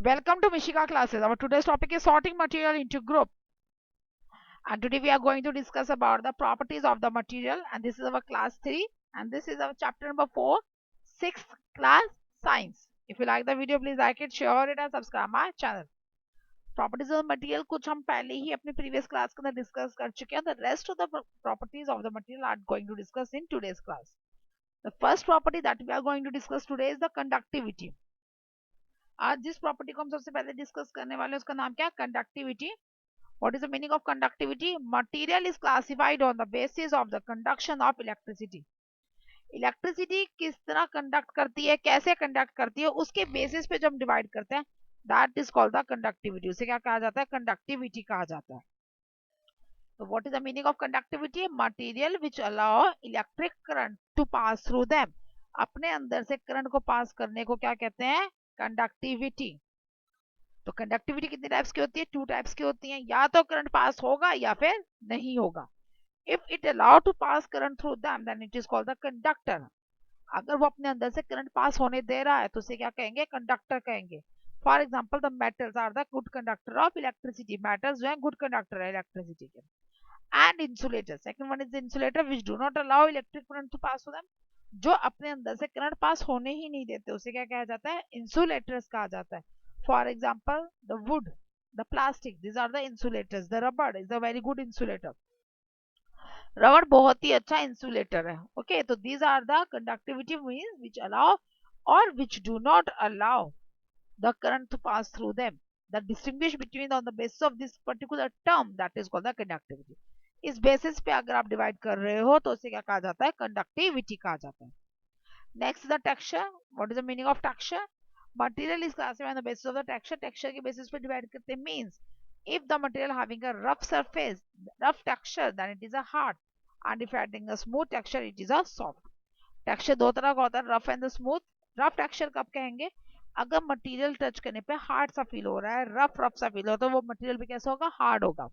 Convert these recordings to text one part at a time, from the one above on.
Welcome to Mishika classes. Our today's topic is sorting material into group. And today we are going to discuss about the properties of the material. And this is our class 3. And this is our chapter number 4, 6th class science. If you like the video, please like it, share it and subscribe my channel. Properties of the material कुछ हम पहले ही अपने previous class के अंदर discuss कर चुके हैं. The rest of the properties of the material are going to discuss in today's class. The first property that we are going to discuss today is the conductivity. आज जिस property को हम सबसे पहले डिस्कस करने वाले हैं उसका नाम क्या है? Conductivity. What is the meaning of conductivity? Material is classified on the basis of the conduction of electricity. Electricity किस तरह कंडक्ट करती है, कैसे कंडक्ट करती है, उसके बेसिस पे जो हम डिवाइड करते हैं, that is called the conductivity. उसे क्या कहा जाता है? कंडक्टिविटी कहा जाता है. तो what is the meaning of conductivity? Material which allow electric current to pass through them. अपने अंदर से करंट को पास करने को क्या कहते हैं? कंडक्टिविटी. तो कंडक्टिविटी कितने टाइप्स की होती है? 2 टाइप्स की होती है. या तो करंट पास होगा या फिर नहीं होगा. If it allow to pass current through them then it is called the conductor. अगर वो अपने अंदर से करंट पास होने दे रहा है तो उसे क्या कहेंगे? कंडक्टर कहेंगे. For example the metals are the good conductor of electricity. Metals जो है गुड कंडक्टर है इलेक्ट्रिसिटी के. And insulator, second one is the insulator which do not allow electric current to pass through them. जो अपने अंदर से current pass होने ही नहीं देते उसे क्या कहा जाता है? इंसुलेटर्स कहा जाता है. For example, the wood, the plastic, these are the insulators. The rubber is a very good insulator. Rubber बहुत ही अच्छा इंसुलेटर है. ओके, तो these are the conductivity means which allow or which do not allow the current to pass through them. The distinguish between on the basis of this particular term that is called the conductivity. इस basis पे अगर आप divide कर रहे हो तो उसे क्या कहा जाता है? कंडक्टिविटी कहा जाता है. Next the texture. What is the meaning of texture? Material is classified on the basis of the texture. Texture के basis पे divide करते means if the material having a rough surface, rough texture, then it is a hard, and if having a smooth texture, it is a soft. Texture दो तरह का होता है, rough and the smooth. Rough texture कब कहेंगे? अगर material touch करने पे हार्ड सा फील हो रहा है, रफ रफ सा फील हो रहा है, तो वो मटेरियल भी कैसा होगा? हार्ड होगा.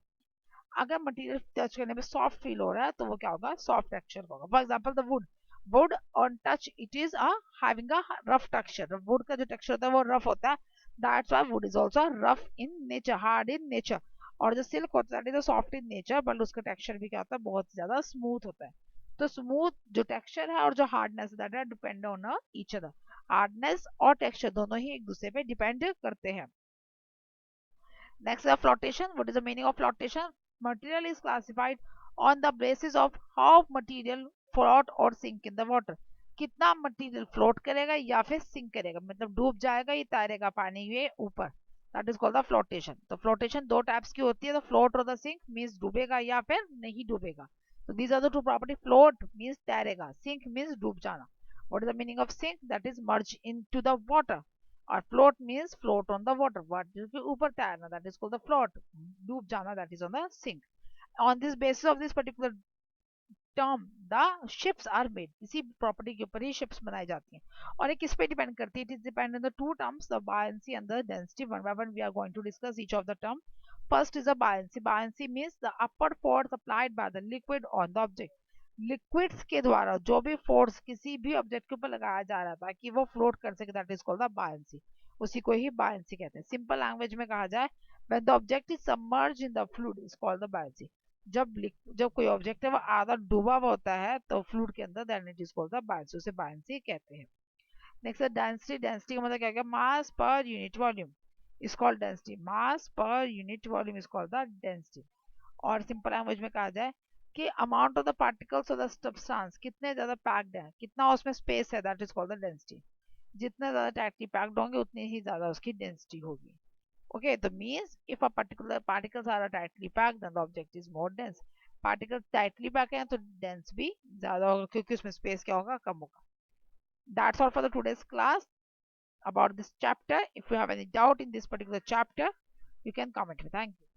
अगर मटेरियल टच करने पे सॉफ्ट फील हो रहा है तो वो क्या होगा? सॉफ्ट टेक्सचर होगा. For example the wood, would on touch it is having a rough texture. Would का जो टेक्सचर होता है वो रफ होता है. That's why would is also rough in nature, hard in nature. और जो सिल्क होता है that is soft in nature, but उसका टेक्सचर भी क्या होता है? बहुत ज्यादा स्मूथ होता है. तो स्मूथ जो टेक्सचर है और जो हार्डनेस दैट है depend on each other. Hardness और टेक्सचर दोनों ही एक दूसरे पे डिपेंड करते हैं. Next is flotation. What is the meaning of flotation? Material is classified on the basis of how material float or sink in the water. कितना material float करेगा या फिर सिंक करेगा, मतलब डूब जाएगा या तैरेगा पानी में ऊपर. That is called the flotation. तो फ्लोटेशन दो टाइप्स की होती है. द फ्लोट और द सिंक मीन्स डूबेगा या फिर नहीं डूबेगा. तो these are the two property. Float means तैरेगा, सिंक मीन्स डूब जाना. What is the meaning of sink? That is merge into the water. और float means float on the water. What is ऊपर तैरना, that is called the float. डूब जाना, that is on the sink. On this basis of this particular term the ships are made. इसी property के ऊपर ही ships बनाई जाती हैं. और ये किस पे डिपेंड करती है? It is depend on the two terms, the buoyancy and the density. One by one we are going to discuss each of the term. First is the buoyancy. Buoyancy means the upward force applied by the liquid on the object. Liquids के द्वारा जो भी force किसी भी object के ऊपर लगाया जा रहा था कि वो फ्लोट कर सके, that is called the buoyancy. उसी को ही बायंसी कहते हैं. सिंपल लैंग्वेज में कहा जाए, when the object is submerge in the fluid is called the buoyancy. जब कोई ऑब्जेक्ट है वो आधा डूबा हुआ होता है तो फ्लूइड के अंदर, then it is called the buoyancy. उसे बायंसी कहते हैं. नेक्स्ट है डेंसिटी. डेंसिटी का मतलब क्या है? Mass per unit volume is called density. Mass per unit volume is called the density. और सिंपल लैंग्वेज में कहा जाए कि amount of the particles of the substance कितने ज्यादा पैक्ड है, कितना उसमें स्पेस है, that is called the density. जितने ज्यादा टाइटली पैक्ड होंगे उतनी ही ज्यादा उसकी डेंसिटी होगी. ओके, तो means if a particular particles are tightly packed then the object is more dense. Particles tightly pack हैं तो डेंस भी ज्यादा होगा क्योंकि उसमें स्पेस क्या होगा? कम होगा. That's all for the today's class about this chapter. If you have any doubt in this particular chapter, you can comment me. Thank you.